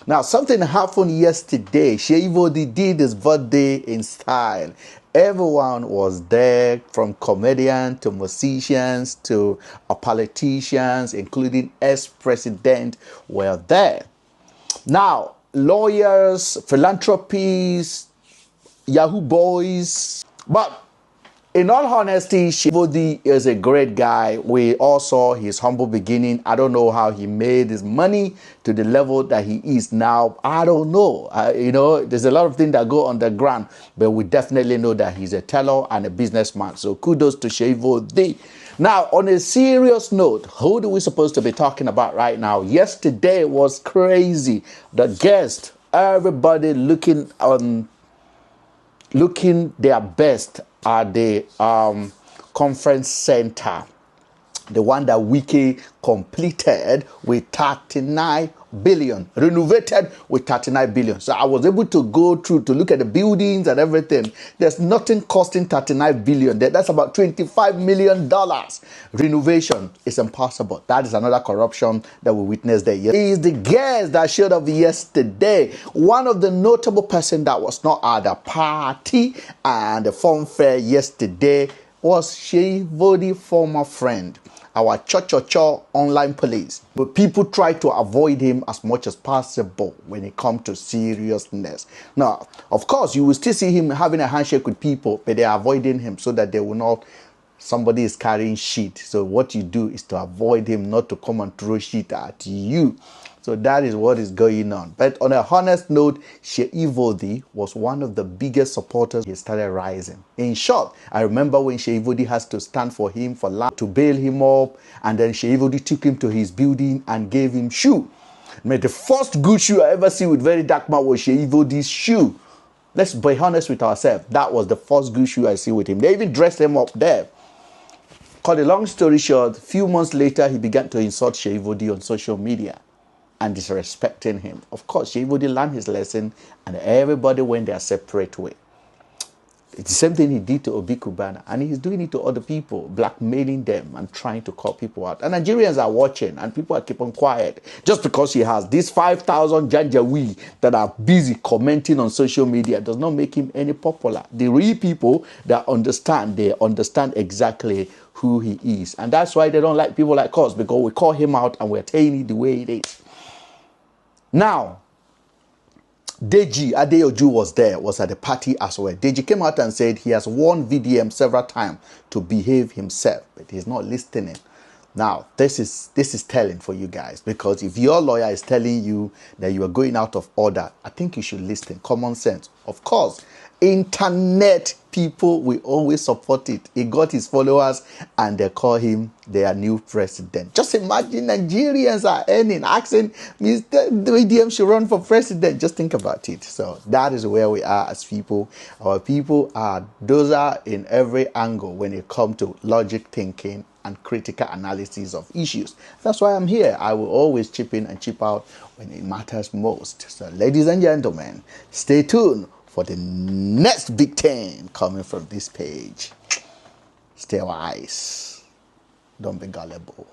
Now, something happened yesterday. Vodi did his birthday in style. Everyone was there, from comedians to musicians to politicians, including ex-president, were there. Now, lawyers, philanthropists, Yahoo boys, but in all honesty, Vodi is a great guy. We all saw his humble beginning. I don't know how he made his money to the level that he is now. I don't know. There's a lot of things that go underground, but we definitely know that he's a teller and a businessman. So kudos to Vodi. Now, on a serious note, who do we supposed to be talking about right now? Yesterday was crazy. The guest, everybody looking their best at the conference center, the one that Wiki completed with 39 billion, renovated with 39 billion. So I was able to go through to look at the buildings and everything. There's nothing costing 39 billion. That's about $25 million. Renovation is impossible. That is another corruption that we witnessed there. He is the guest that showed up yesterday. One of the notable person that was not at the party and the fun fair yesterday was Vodi, former friend, our cho online police. But people try to avoid him as much as possible when it comes to seriousness. Now, of course, you will still see him having a handshake with people, but they are avoiding him so that they will not, somebody is carrying shit. So what you do is to avoid him not to come and throw shit at you. So that is what is going on. But on a honest note, Vodi was one of the biggest supporters. He started rising. In short, I remember when Vodi has to stand for him for land to bail him up, and then Vodi took him to his building and gave him shoe. The first good shoe I ever see with very dark man was Vodi's shoe. Let's be honest with ourselves. That was the first good shoe I see with him. They even dressed him up there. Cut a long story short, a few months later, he began to insult Vodi on social media and disrespecting him. Of course, Vodi learned his lesson and everybody went their separate way. It's the same thing he did to Obi Kubana, and he's doing it to other people, blackmailing them and trying to call people out. And Nigerians are watching and people are keeping quiet. Just because he has these 5,000 Janjaweed that are busy commenting on social media does not make him any popular. The real people that understand, they understand exactly who he is. And that's why they don't like people like us, because we call him out and we're telling it the way it is. Now, Deji Adeoju was at the party as well. Deji came out and said he has warned VDM several times to behave himself, but he's not listening. Now, this is telling for you guys, because if your lawyer is telling you that you are going out of order, I think you should listen. Common sense. Of course, internet people will always support it. He got his followers and they call him their new president. Just imagine Nigerians are asking Mr. VDM should run for president. Just think about it. So that is where we are as people. Our people are dozer in every angle when it comes to logic thinking and critical analysis of issues. That's why I'm here. I will always chip in and chip out when it matters most. So ladies and gentlemen, stay tuned for the next big thing coming from this page. Stay wise. Don't be gullible.